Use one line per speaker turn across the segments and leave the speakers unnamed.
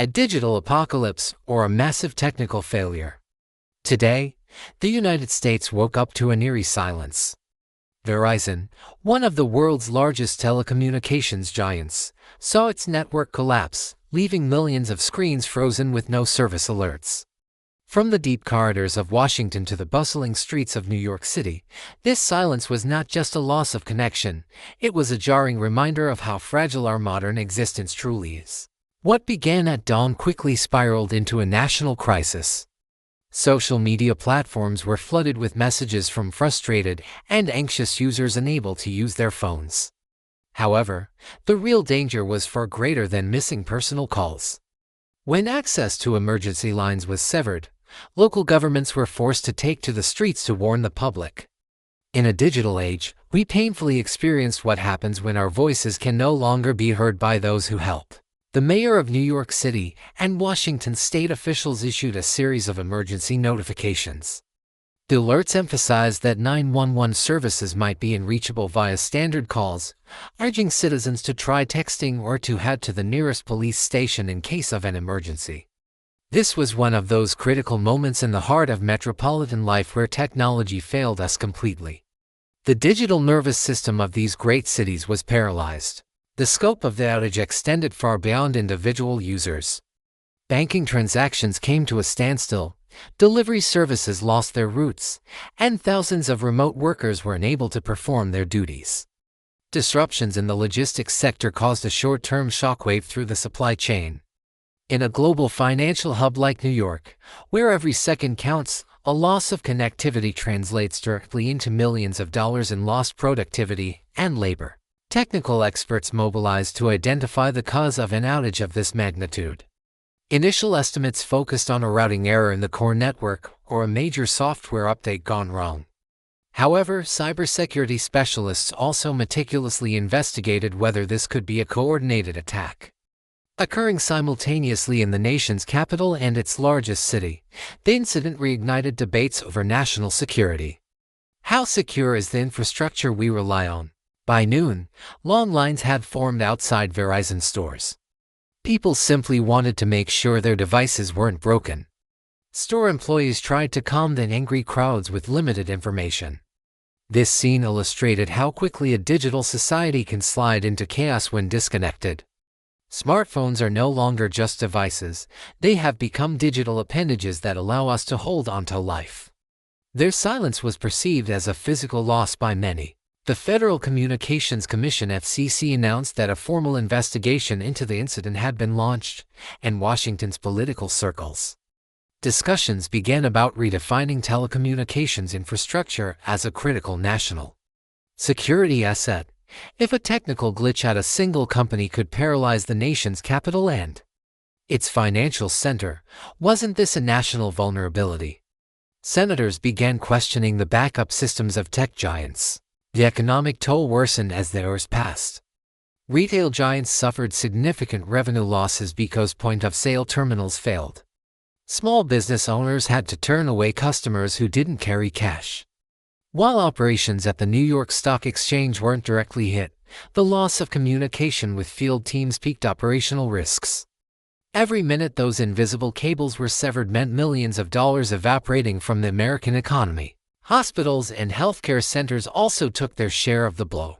a digital apocalypse, or a massive technical failure. Today, the United States woke up to an eerie silence. Verizon, one of the world's largest telecommunications giants, saw its network collapse, leaving millions of screens frozen with no service alerts. From the deep corridors of Washington to the bustling streets of New York City, this silence was not just a loss of connection, it was a jarring reminder of how fragile our modern existence truly is. What began at dawn quickly spiraled into a national crisis. Social media platforms were flooded with messages from frustrated and anxious users unable to use their phones. However, the real danger was far greater than missing personal calls. When access to emergency lines was severed, local governments were forced to take to the streets to warn the public. In a digital age, we painfully experienced what happens when our voices can no longer be heard by those who help. The mayor of New York City and Washington state officials issued a series of emergency notifications. The alerts emphasized that 911 services might be unreachable via standard calls, urging citizens to try texting or to head to the nearest police station in case of an emergency. This was one of those critical moments in the heart of metropolitan life where technology failed us completely. The digital nervous system of these great cities was paralyzed. The scope of the outage extended far beyond individual users. Banking transactions came to a standstill, delivery services lost their routes, and thousands of remote workers were unable to perform their duties. Disruptions in the logistics sector caused a short-term shockwave through the supply chain. In a global financial hub like New York, where every second counts, a loss of connectivity translates directly into millions of dollars in lost productivity and labor. Technical experts mobilized to identify the cause of an outage of this magnitude. Initial estimates focused on a routing error in the core network or a major software update gone wrong. However, cybersecurity specialists also meticulously investigated whether this could be a coordinated attack. Occurring simultaneously in the nation's capital and its largest city, the incident reignited debates over national security. How secure is the infrastructure we rely on? By noon, long lines had formed outside Verizon stores. People simply wanted to make sure their devices weren't broken. Store employees tried to calm the angry crowds with limited information. This scene illustrated how quickly a digital society can slide into chaos when disconnected. Smartphones are no longer just devices, they have become digital appendages that allow us to hold onto life. Their silence was perceived as a physical loss by many. The Federal Communications Commission (FCC) announced that a formal investigation into the incident had been launched, and Washington's political circles. Discussions began about redefining telecommunications infrastructure as a critical national security asset. If a technical glitch at a single company could paralyze the nation's capital and its financial center, wasn't this a national vulnerability? Senators began questioning the backup systems of tech giants. The economic toll worsened as the years passed. Retail giants suffered significant revenue losses because point-of-sale terminals failed. Small business owners had to turn away customers who didn't carry cash. While operations at the New York Stock Exchange weren't directly hit, the loss of communication with field teams peaked operational risks. Every minute those invisible cables were severed meant millions of dollars evaporating from the American economy. Hospitals and healthcare centers also took their share of the blow.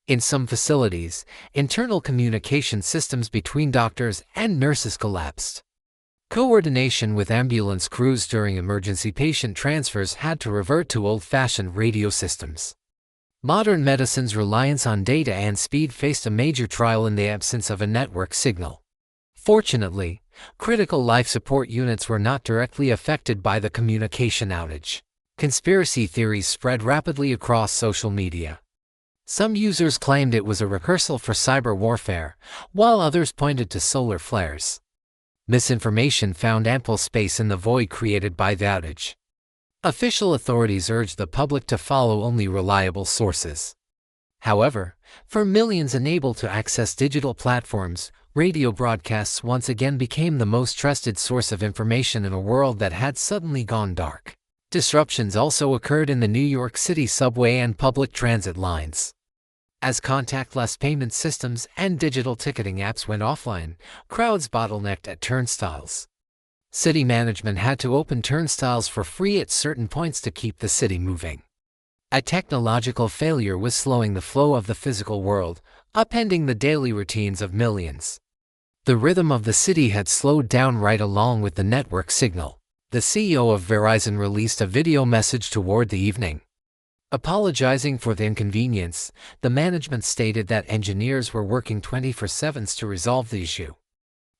In some facilities, internal communication systems between doctors and nurses collapsed. Coordination with ambulance crews during emergency patient transfers had to revert to old-fashioned radio systems. Modern medicine's reliance on data and speed faced a major trial in the absence of a network signal. Fortunately, critical life support units were not directly affected by the communication outage. Conspiracy theories spread rapidly across social media. Some users claimed it was a rehearsal for cyber warfare, while others pointed to solar flares. Misinformation found ample space in the void created by the outage. Official authorities urged the public to follow only reliable sources. However, for millions unable to access digital platforms, radio broadcasts once again became the most trusted source of information in a world that had suddenly gone dark. Disruptions also occurred in the New York City subway and public transit lines. As contactless payment systems and digital ticketing apps went offline, crowds bottlenecked at turnstiles. City management had to open turnstiles for free at certain points to keep the city moving. A technological failure was slowing the flow of the physical world, upending the daily routines of millions. The rhythm of the city had slowed down right along with the network signal. The CEO of Verizon released a video message toward the evening. Apologizing for the inconvenience, the management stated that engineers were working 24/7 to resolve the issue.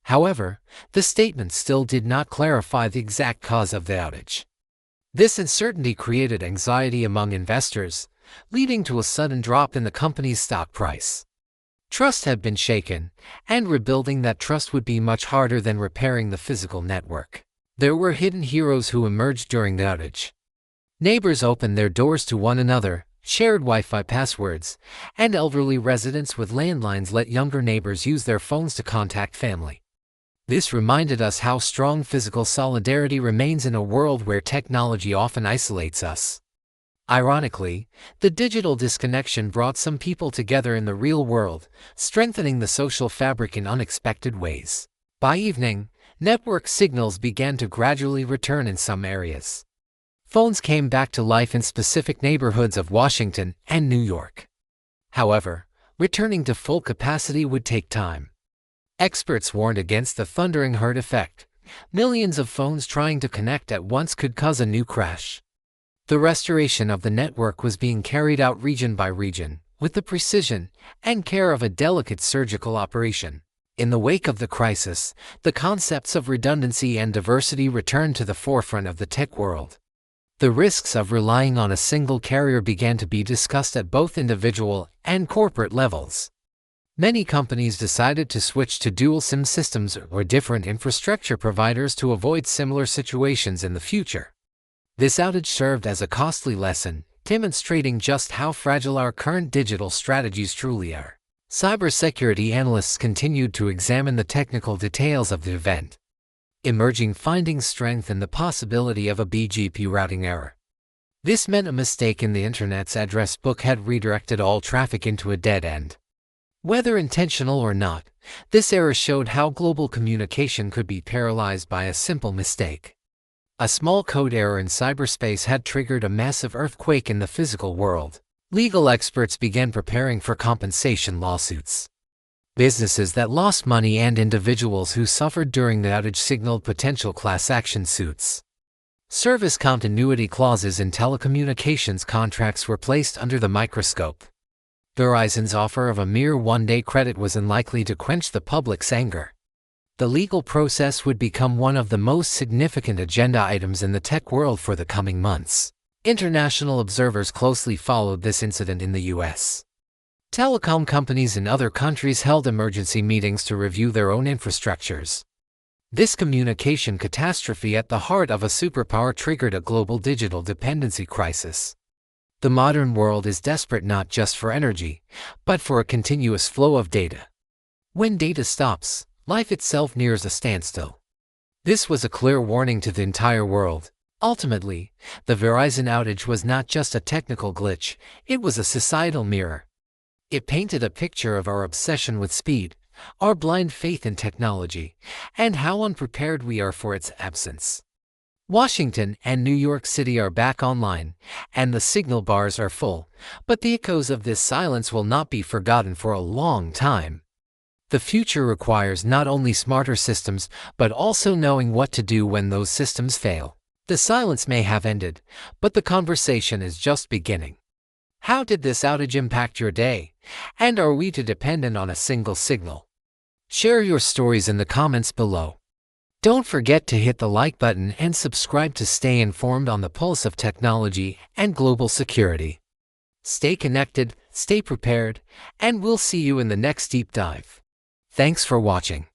However, the statement still did not clarify the exact cause of the outage. This uncertainty created anxiety among investors, leading to a sudden drop in the company's stock price. Trust had been shaken, and rebuilding that trust would be much harder than repairing the physical network. There were hidden heroes who emerged during the outage. Neighbors opened their doors to one another, shared Wi-Fi passwords, and elderly residents with landlines let younger neighbors use their phones to contact family. This reminded us how strong physical solidarity remains in a world where technology often isolates us. Ironically, the digital disconnection brought some people together in the real world, strengthening the social fabric in unexpected ways. By evening, network signals began to gradually return in some areas. Phones came back to life in specific neighborhoods of Washington and New York. However, returning to full capacity would take time. Experts warned against the thundering herd effect. Millions of phones trying to connect at once could cause a new crash. The restoration of the network was being carried out region by region, with the precision and care of a delicate surgical operation. In the wake of the crisis, the concepts of redundancy and diversity returned to the forefront of the tech world. The risks of relying on a single carrier began to be discussed at both individual and corporate levels. Many companies decided to switch to dual SIM systems or different infrastructure providers to avoid similar situations in the future. This outage served as a costly lesson, demonstrating just how fragile our current digital strategies truly are. Cybersecurity analysts continued to examine the technical details of the event. Emerging findings strengthened the possibility of a BGP routing error. This meant a mistake in the Internet's address book had redirected all traffic into a dead end. Whether intentional or not, this error showed how global communication could be paralyzed by a simple mistake. A small code error in cyberspace had triggered a massive earthquake in the physical world. Legal experts began preparing for compensation lawsuits. Businesses that lost money and individuals who suffered during the outage signaled potential class action suits. Service continuity clauses in telecommunications contracts were placed under the microscope. Verizon's offer of a mere one-day credit was unlikely to quench the public's anger. The legal process would become one of the most significant agenda items in the tech world for the coming months. International observers closely followed this incident in the U.S. Telecom companies in other countries held emergency meetings to review their own infrastructures. This communication catastrophe at the heart of a superpower triggered a global digital dependency crisis. The modern world is desperate not just for energy, but for a continuous flow of data. When data stops, life itself nears a standstill. This was a clear warning to the entire world. Ultimately, the Verizon outage was not just a technical glitch, it was a societal mirror. It painted a picture of our obsession with speed, our blind faith in technology, and how unprepared we are for its absence. Washington and New York City are back online, and the signal bars are full, but the echoes of this silence will not be forgotten for a long time. The future requires not only smarter systems, but also knowing what to do when those systems fail. The silence may have ended, but the conversation is just beginning. How did this outage impact your day? And are we too dependent on a single signal? Share your stories in the comments below. Don't forget to hit the like button and subscribe to stay informed on the pulse of technology and global security. Stay connected, stay prepared, and we'll see you in the next deep dive. Thanks for watching.